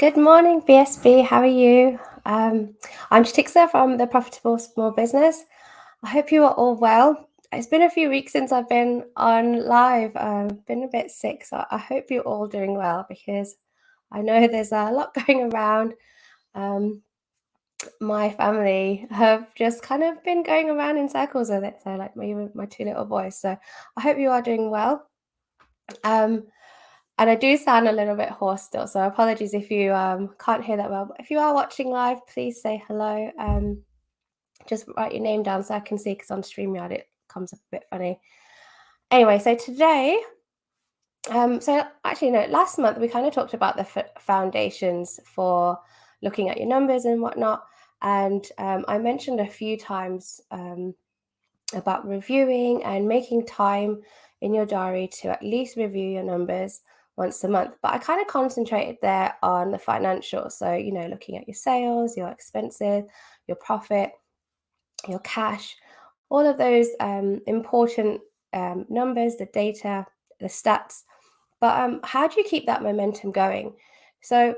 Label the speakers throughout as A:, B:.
A: Good morning, BSB. How are you? I'm Shtiksa from the Profitable Small Business. I hope you are all well. It's been a few weeks since I've been on live. I've been a bit sick, so I hope you're all doing well because I know there's a lot going around. Um, my family have just kind of been going around in circles with it. So, like me with my two little boys. So, I hope you are doing well. Um, And I do sound a little bit hoarse still, so apologies if you can't hear that well. But if you are watching live, please say hello. Just write your name down so I can see because on StreamYard it comes up a bit funny. Anyway, so today, so actually, no, last month we kind of talked about the foundations for looking at your numbers and whatnot. And I mentioned a few times about reviewing and making time in your diary to at least review your numbers once a month. But I kind of concentrated there on the financials. So, looking at your sales, your expenses, your profit, your cash, all of those important numbers, the data, the stats. But how do you keep that momentum going? So,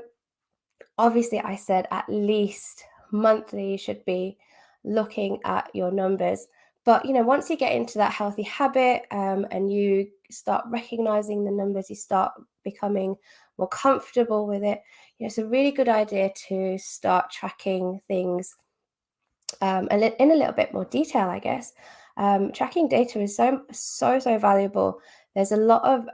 A: obviously, I said at least monthly you should be looking at your numbers. But once you get into that healthy habit and you start recognizing the numbers, you start becoming more comfortable with it. It's a really good idea to start tracking things in a little bit more detail, I guess. Tracking data is so valuable. There's a lot of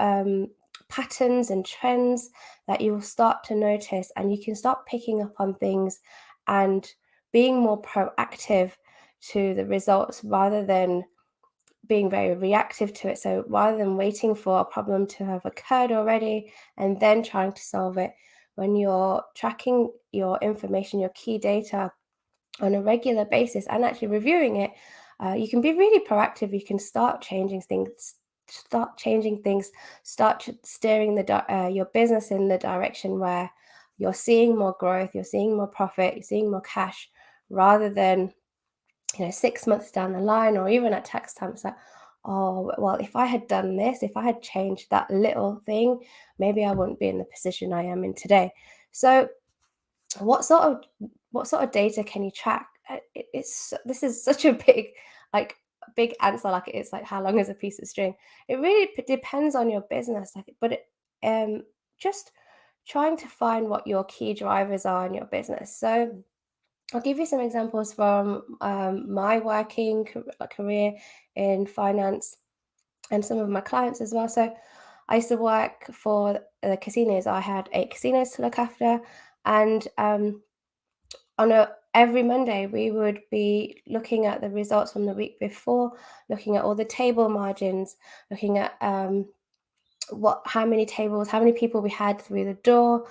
A: patterns and trends that you will start to notice, and you can start picking up on things and being more proactive to the results rather than being very reactive to it. So rather than waiting for a problem to have occurred already and then trying to solve it, when you're tracking your information, your key data on a regular basis and actually reviewing it, you can be really proactive. You can start changing things, start steering your business in the direction where you're seeing more growth, you're seeing more profit, you're seeing more cash, rather than 6 months down the line or even at tax time. It's like, oh well, if I had done this, if I had changed that little thing, maybe I wouldn't be in the position I am in today. So what sort of data can you track? This is such a big answer. Like, it's like, how long is a piece of string? It really depends on your business, but just trying to find what your key drivers are in your business. So I'll give you some examples from my working career in finance and some of my clients as well. So I used to work for the casinos. I had 8 casinos to look after, and every Monday we would be looking at the results from the week before, looking at all the table margins, looking at how many tables, how many people we had through the door,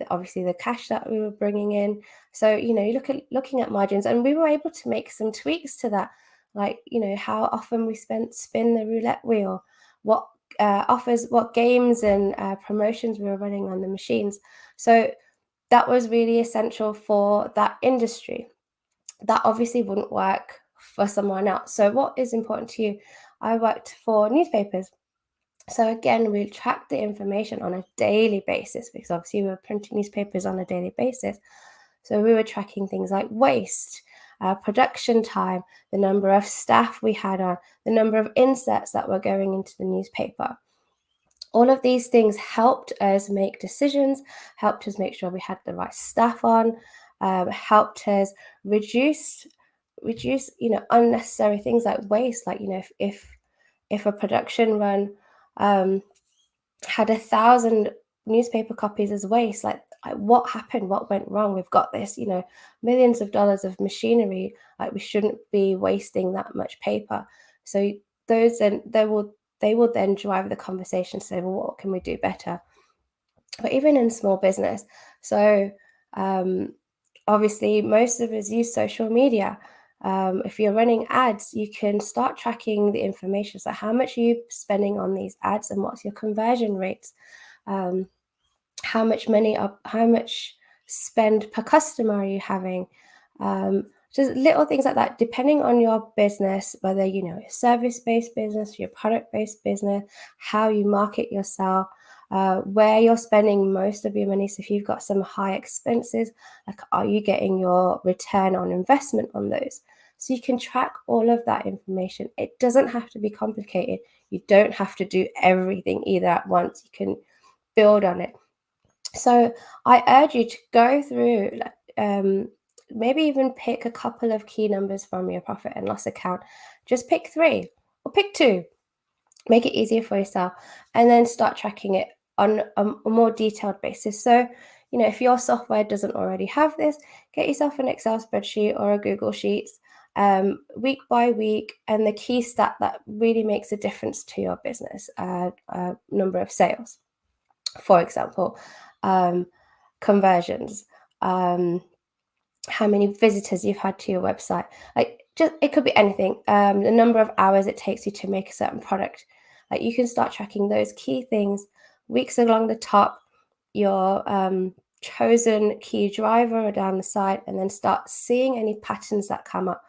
A: obviously the cash that we were bringing in. So you looking at margins, and we were able to make some tweaks to that, like how often we spin the roulette wheel, what offers, what games and promotions we were running on the machines. So that was really essential for that industry. That obviously wouldn't work for someone else. So what is important to you? I worked for newspapers. So again, we track the information on a daily basis because obviously we were printing newspapers on a daily basis. So we were tracking things like waste, production time, the number of staff we had on, the number of inserts that were going into the newspaper. All of these things helped us make decisions, helped us make sure we had the right staff on, helped us reduce unnecessary things like waste. Like if a production run had 1,000 newspaper copies as waste, like what happened, what went wrong? We've got this millions of dollars of machinery, like we shouldn't be wasting that much paper. So those then they will then drive the conversation, say, well, what can we do better? But even in small business, so obviously most of us use social media. If you're running ads, you can start tracking the information. So how much are you spending on these ads, and what's your conversion rates? How much spend per customer are you having? Just little things like that, depending on your business, whether a service-based business, your product-based business, how you market yourself. where you're spending most of your money. So if you've got some high expenses, like, are you getting your return on investment on those? So you can track all of that information. It doesn't have to be complicated. You don't have to do everything either at once. You can build on it. So I urge you to go through, maybe even pick a couple of key numbers from your profit and loss account. Just pick 3 or pick 2. Make it easier for yourself, and then start tracking it on a more detailed basis. So, if your software doesn't already have this, get yourself an Excel spreadsheet or a Google Sheets, week by week, and the key stat that really makes a difference to your business, number of sales, for example, conversions, how many visitors you've had to your website. It could be anything. The number of hours it takes you to make a certain product. You can start tracking those key things, weeks along the top, your chosen key driver or down the side, and then start seeing any patterns that come up.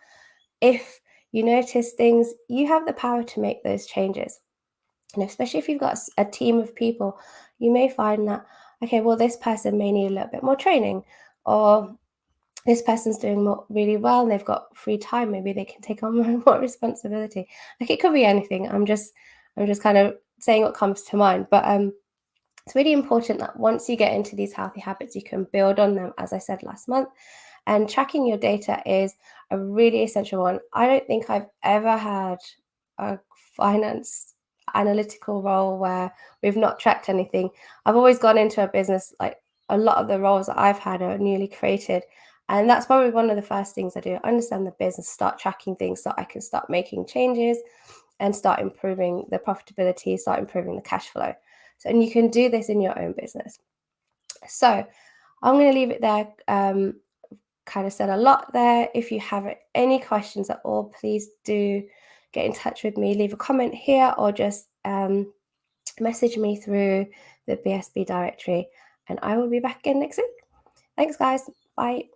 A: If you notice things, you have the power to make those changes. And especially if you've got a team of people, you may find that, okay, well, this person may need a little bit more training, or this person's doing really well and they've got free time. Maybe they can take on more responsibility. It could be anything. I'm just kind of saying what comes to mind. But it's really important that once you get into these healthy habits, you can build on them, as I said last month. And tracking your data is a really essential one. I don't think I've ever had a finance analytical role where we've not tracked anything. I've always gone into a business, like a lot of the roles that I've had are newly created. And that's probably one of the first things I do. Understand the business, start tracking things so I can start making changes and start improving the profitability, start improving the cash flow. So, and you can do this in your own business. So I'm going to leave it there. Kind of said a lot there. If you have any questions at all, please do get in touch with me. Leave a comment here or just message me through the BSB directory, and I will be back again next week. Thanks, guys. Bye.